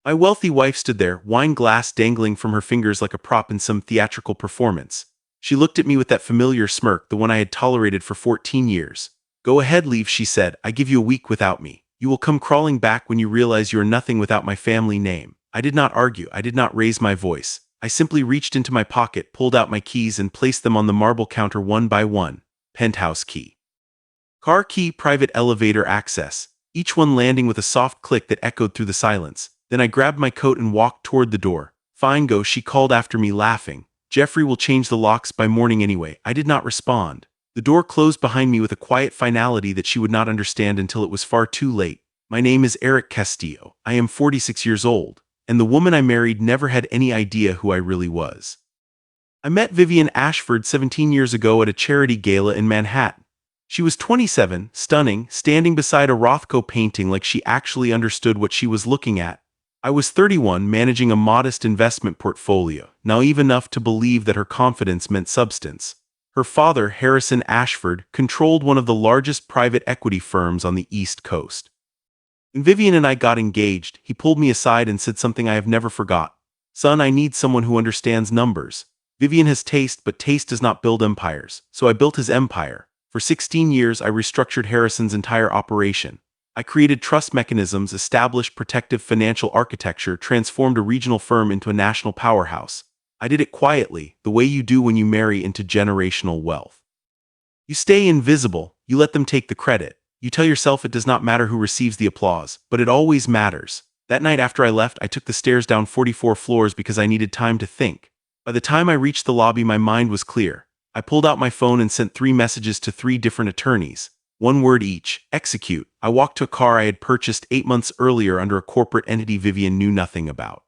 My wealthy wife stood there, wine glass dangling from her fingers like a prop in some theatrical performance. She looked at me with that familiar smirk, the one I had tolerated for 14 years. Go ahead, leave, she said. I give you a week without me. You will come crawling back when you realize you are nothing without my family name. I did not argue. I did not raise my voice. I simply reached into my pocket, pulled out my keys, and placed them on the marble counter one by one. Penthouse key. Car key, private elevator access, each one landing with a soft click that echoed through the silence. Then I grabbed my coat and walked toward the door. Fine, go, she called after me, laughing. Jeffrey will change the locks by morning anyway. I did not respond. The door closed behind me with a quiet finality that she would not understand until it was far too late. My name is Eric Castillo. I am 46 years old, and the woman I married never had any idea who I really was. I met Vivian Ashford 17 years ago at a charity gala in Manhattan. She was 27, stunning, standing beside a Rothko painting like she actually understood what she was looking at. I was 31, managing a modest investment portfolio, naive enough to believe that her confidence meant substance. Her father, Harrison Ashford, controlled one of the largest private equity firms on the East Coast. When Vivian and I got engaged, he pulled me aside and said something I have never forgot. Son, I need someone who understands numbers. Vivian has taste, but taste does not build empires, so I built his empire. For 16 years, I restructured Harrison's entire operation. I created trust mechanisms, established protective financial architecture, transformed a regional firm into a national powerhouse. I did it quietly, the way you do when you marry into generational wealth. You stay invisible, you let them take the credit. You tell yourself it does not matter who receives the applause, but it always matters. That night after I left, I took the stairs down 44 floors because I needed time to think. By the time I reached the lobby, my mind was clear. I pulled out my phone and sent 3 messages to 3 different attorneys. 1 word each: execute. I walked to a car I had purchased 8 months earlier under a corporate entity Vivian knew nothing about.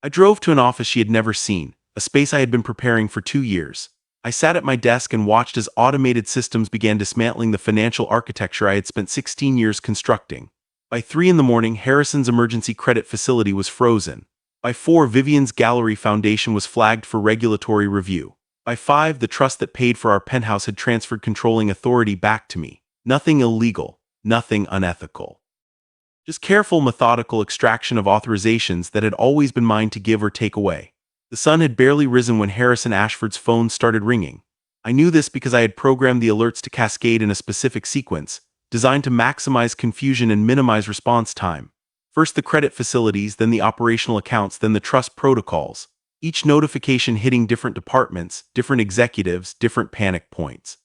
I drove to an office she had never seen, a space I had been preparing for 2 years. I sat at my desk and watched as automated systems began dismantling the financial architecture I had spent 16 years constructing. By 3 in the morning, Harrison's emergency credit facility was frozen. By 4, Vivian's gallery foundation was flagged for regulatory review. By 5, the trust that paid for our penthouse had transferred controlling authority back to me. Nothing illegal, nothing unethical. Just careful, methodical extraction of authorizations that had always been mine to give or take away. The sun had barely risen when Harrison Ashford's phone started ringing. I knew this because I had programmed the alerts to cascade in a specific sequence, designed to maximize confusion and minimize response time. First the credit facilities, then the operational accounts, then the trust protocols. Each notification hitting different departments, different executives, different panic points.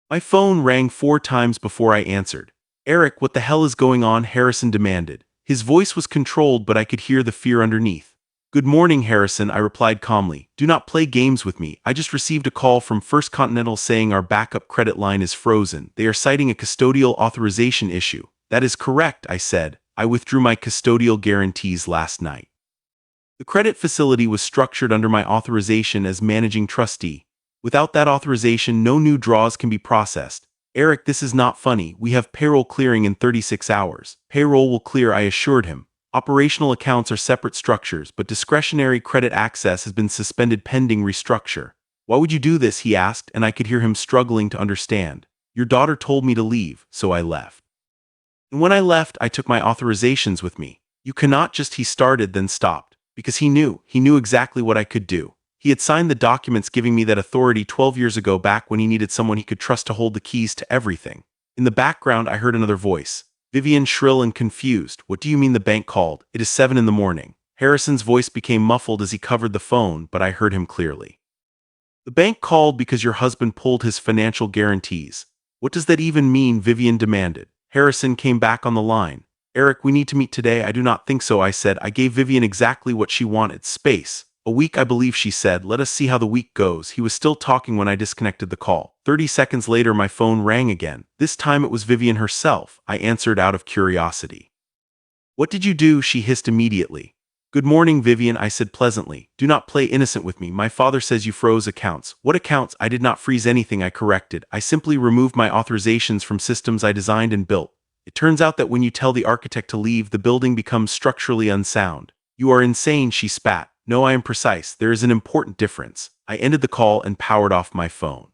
My phone rang 4 times before I answered. Eric, what the hell is going on? Harrison demanded. His voice was controlled, but I could hear the fear underneath. Good morning, Harrison, I replied calmly. Do not play games with me. I just received a call from First Continental saying our backup credit line is frozen. They are citing a custodial authorization issue. That is correct, I said. I withdrew my custodial guarantees last night. The credit facility was structured under my authorization as managing trustee. Without that authorization, no new draws can be processed. Eric, this is not funny. We have payroll clearing in 36 hours. Payroll will clear, I assured him. Operational accounts are separate structures, but discretionary credit access has been suspended pending restructure. Why would you do this? He asked, and I could hear him struggling to understand. Your daughter told me to leave, so I left. And when I left, I took my authorizations with me. You cannot just, he started, then stopped. Because he knew exactly what I could do. He had signed the documents giving me that authority 12 years ago, back when he needed someone he could trust to hold the keys to everything. In the background, I heard another voice. Vivian, shrill and confused. What do you mean the bank called? It is 7 in the morning. Harrison's voice became muffled as he covered the phone, but I heard him clearly. The bank called because your husband pulled his financial guarantees. What does that even mean? Vivian demanded. Harrison came back on the line. Eric, we need to meet today. I do not think so, I said. I gave Vivian exactly what she wanted. Space. A week, I believe, she said. Let us see how the week goes. He was still talking when I disconnected the call. 30 seconds later, my phone rang again. This time it was Vivian herself. I answered out of curiosity. What did you do? She hissed immediately. Good morning, Vivian, I said pleasantly. Do not play innocent with me. My father says you froze accounts. What accounts? I did not freeze anything, I corrected. I simply removed my authorizations from systems I designed and built. It turns out that when you tell the architect to leave, the building becomes structurally unsound. You are insane, she spat. No, I am precise. There is an important difference. I ended the call and powered off my phone.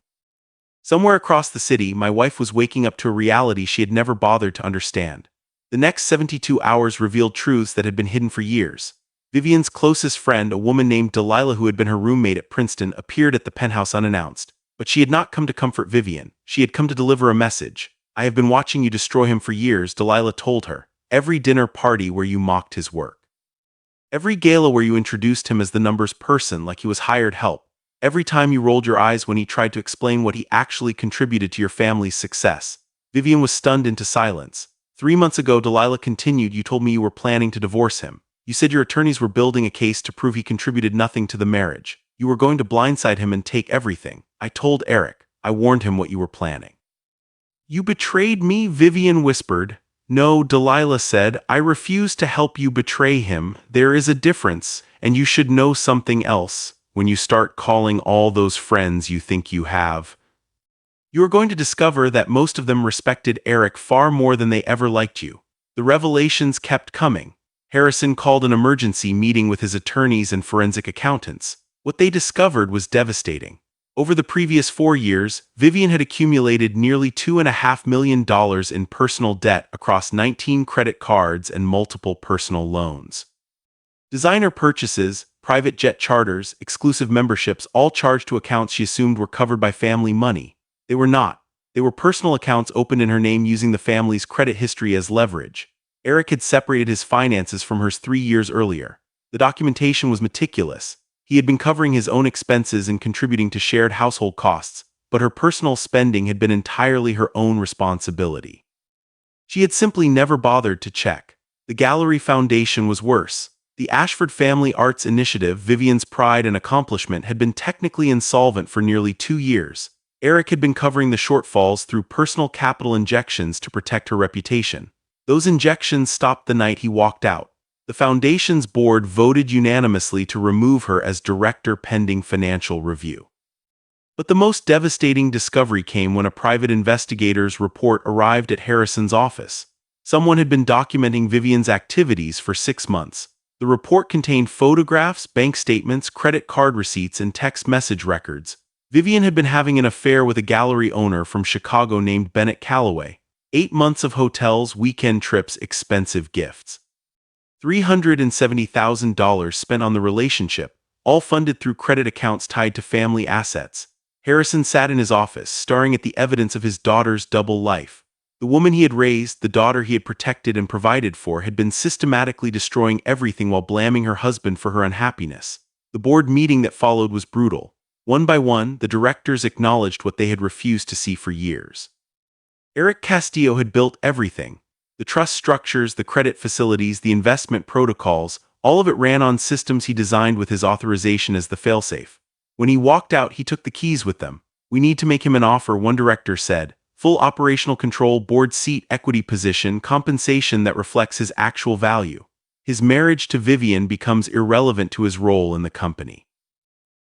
Somewhere across the city, my wife was waking up to a reality she had never bothered to understand. The next 72 hours revealed truths that had been hidden for years. Vivian's closest friend, a woman named Delilah who had been her roommate at Princeton, appeared at the penthouse unannounced. But she had not come to comfort Vivian. She had come to deliver a message. I have been watching you destroy him for years, Delilah told her. Every dinner party where you mocked his work. Every gala where you introduced him as the numbers person like he was hired help. Every time you rolled your eyes when he tried to explain what he actually contributed to your family's success. Vivian was stunned into silence. 3 months ago, Delilah continued, you told me you were planning to divorce him. You said your attorneys were building a case to prove he contributed nothing to the marriage. You were going to blindside him and take everything. I told Eric. I warned him what you were planning. You betrayed me, Vivian whispered. No, Delilah said, I refuse to help you betray him. There is a difference, and you should know something else. When you start calling all those friends you think you have, you are going to discover that most of them respected Eric far more than they ever liked you. The revelations kept coming. Harrison called an emergency meeting with his attorneys and forensic accountants. What they discovered was devastating. Over the previous 4 years, Vivian had accumulated nearly $2.5 million in personal debt across 19 credit cards and multiple personal loans. Designer purchases, private jet charters, exclusive memberships, all charged to accounts she assumed were covered by family money. They were not. They were personal accounts opened in her name using the family's credit history as leverage. Eric had separated his finances from hers 3 years earlier. The documentation was meticulous. He had been covering his own expenses and contributing to shared household costs, but her personal spending had been entirely her own responsibility. She had simply never bothered to check. The Gallery Foundation was worse. The Ashford Family Arts Initiative, Vivian's pride and accomplishment, had been technically insolvent for nearly 2 years. Eric had been covering the shortfalls through personal capital injections to protect her reputation. Those injections stopped the night he walked out. The foundation's board voted unanimously to remove her as director pending financial review. But the most devastating discovery came when a private investigator's report arrived at Harrison's office. Someone had been documenting Vivian's activities for 6 months. The report contained photographs, bank statements, credit card receipts, and text message records. Vivian had been having an affair with a gallery owner from Chicago named Bennett Calloway. 8 months of hotels, weekend trips, expensive gifts. $370,000 spent on the relationship, all funded through credit accounts tied to family assets. Harrison sat in his office, staring at the evidence of his daughter's double life. The woman he had raised, the daughter he had protected and provided for, had been systematically destroying everything while blaming her husband for her unhappiness. The board meeting that followed was brutal. One by one, the directors acknowledged what they had refused to see for years. Eric Castillo had built everything. The trust structures, the credit facilities, the investment protocols, all of it ran on systems he designed with his authorization as the failsafe. When he walked out, he took the keys with them. We need to make him an offer, one director said. Full operational control, board seat, equity position, compensation that reflects his actual value. His marriage to Vivian becomes irrelevant to his role in the company.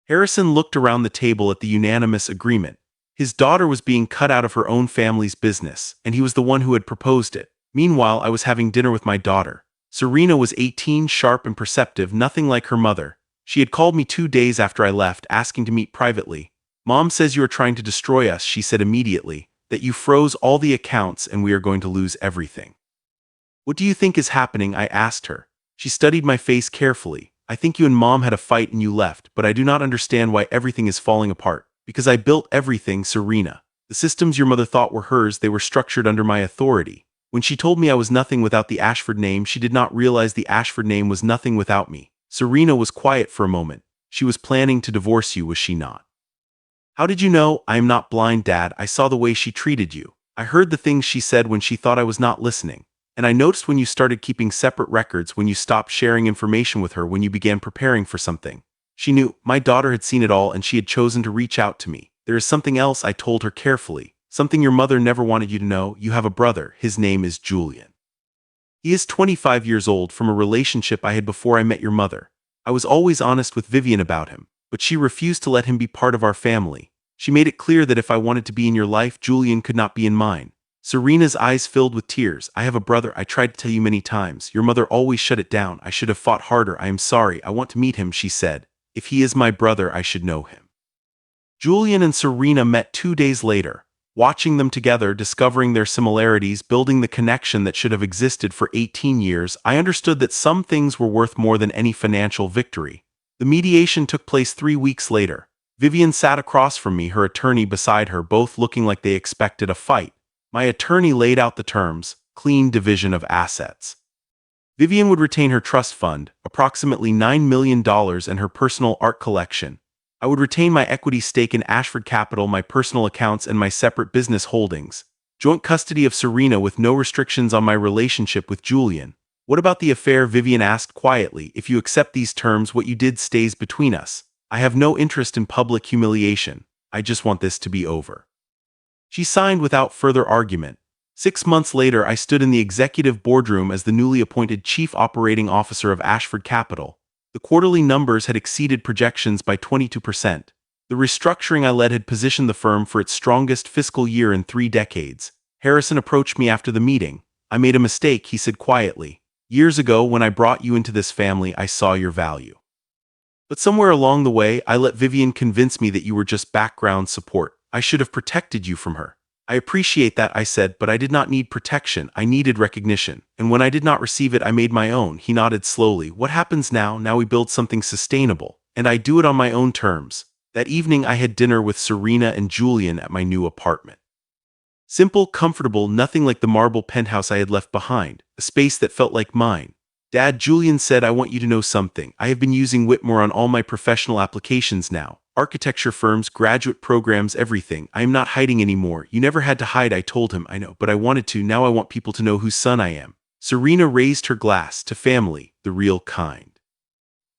Harrison looked around the table at the unanimous agreement. His daughter was being cut out of her own family's business, and he was the one who had proposed it. Meanwhile, I was having dinner with my daughter. Serena was 18, sharp and perceptive, nothing like her mother. She had called me 2 days after I left, asking to meet privately. Mom says you are trying to destroy us, she said immediately, that you froze all the accounts and we are going to lose everything. What do you think is happening? I asked her. She studied my face carefully. I think you and Mom had a fight and you left, but I do not understand why everything is falling apart. Because I built everything, Serena. The systems your mother thought were hers, they were structured under my authority. When she told me I was nothing without the Ashford name, she did not realize the Ashford name was nothing without me. Serena was quiet for a moment. She was planning to divorce you, was she not? How did you know? I am not blind, Dad. I saw the way she treated you. I heard the things she said when she thought I was not listening. And I noticed when you started keeping separate records, when you stopped sharing information with her, when you began preparing for something. She knew. My daughter had seen it all and she had chosen to reach out to me. There is something else, I told her carefully. Something your mother never wanted you to know. You have a brother. His name is Julian. He is 25 years old from a relationship I had before I met your mother. I was always honest with Vivian about him, but she refused to let him be part of our family. She made it clear that if I wanted to be in your life, Julian could not be in mine. Serena's eyes filled with tears. I have a brother. I tried to tell you many times. Your mother always shut it down. I should have fought harder. I am sorry. I want to meet him, she said. If he is my brother, I should know him. Julian and Serena met 2 days later. Watching them together, discovering their similarities, building the connection that should have existed for 18 years, I understood that some things were worth more than any financial victory. The mediation took place 3 weeks later. Vivian sat across from me, her attorney beside her, both looking like they expected a fight. My attorney laid out the terms: clean division of assets. Vivian would retain her trust fund, approximately $9 million, and her personal art collection. I would retain my equity stake in Ashford Capital, my personal accounts, and my separate business holdings. Joint custody of Serena with no restrictions on my relationship with Julian. What about the affair? Vivian asked quietly. If you accept these terms, what you did stays between us. I have no interest in public humiliation. I just want this to be over. She signed without further argument. 6 months later, I stood in the executive boardroom as the newly appointed chief operating officer of Ashford Capital. The quarterly numbers had exceeded projections by 22%. The restructuring I led had positioned the firm for its strongest fiscal year in 3 decades. Harrison approached me after the meeting. I made a mistake, he said quietly. Years ago, when I brought you into this family, I saw your value. But somewhere along the way, I let Vivian convince me that you were just background support. I should have protected you from her. I appreciate that, I said, but I did not need protection. I needed recognition. And when I did not receive it, I made my own. He nodded slowly. What happens now? Now we build something sustainable. And I do it on my own terms. That evening, I had dinner with Serena and Julian at my new apartment. Simple, comfortable, nothing like the marble penthouse I had left behind, a space that felt like mine. Dad, Julian said, I want you to know something. I have been using Whitmore on all my professional applications now. Architecture firms, graduate programs, everything. I am not hiding anymore. You never had to hide, I told him. I know, but I wanted to. Now I want people to know whose son I am. Serena raised her glass to family, the real kind.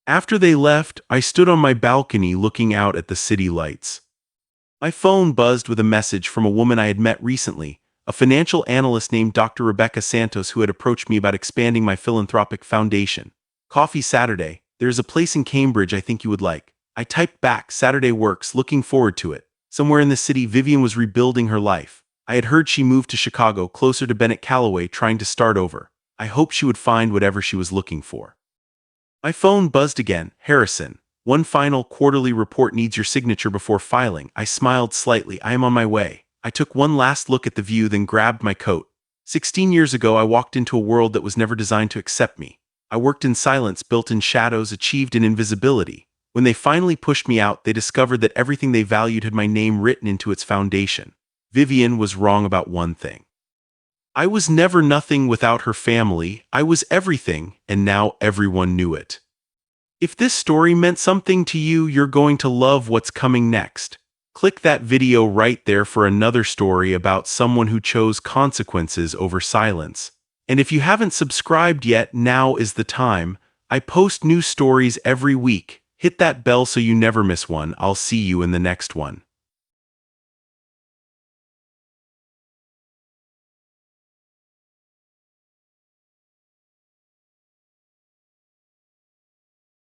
After they left, I stood on my balcony looking out at the city lights. My phone buzzed with a message from a woman I had met recently, a financial analyst named Dr. Rebecca Santos, who had approached me about expanding my philanthropic foundation. Coffee Saturday. There's a place in Cambridge I think you would like. I typed back, Saturday works, looking forward to it. Somewhere in the city, Vivian was rebuilding her life. I had heard she moved to Chicago, closer to Bennett Calloway, trying to start over. I hoped she would find whatever she was looking for. My phone buzzed again. Harrison, one final quarterly report needs your signature before filing. I smiled slightly. I am on my way. I took one last look at the view, then grabbed my coat. 16 years ago, I walked into a world that was never designed to accept me. I worked in silence, built in shadows, achieved in invisibility. When they finally pushed me out, they discovered that everything they valued had my name written into its foundation. Vivian was wrong about one thing. I was never nothing without her family. I was everything, and now everyone knew it. If this story meant something to you, you're going to love what's coming next. Click that video right there for another story about someone who chose consequences over silence. And if you haven't subscribed yet, now is the time. I post new stories every week. Hit that bell so you never miss one. I'll see you in the next one.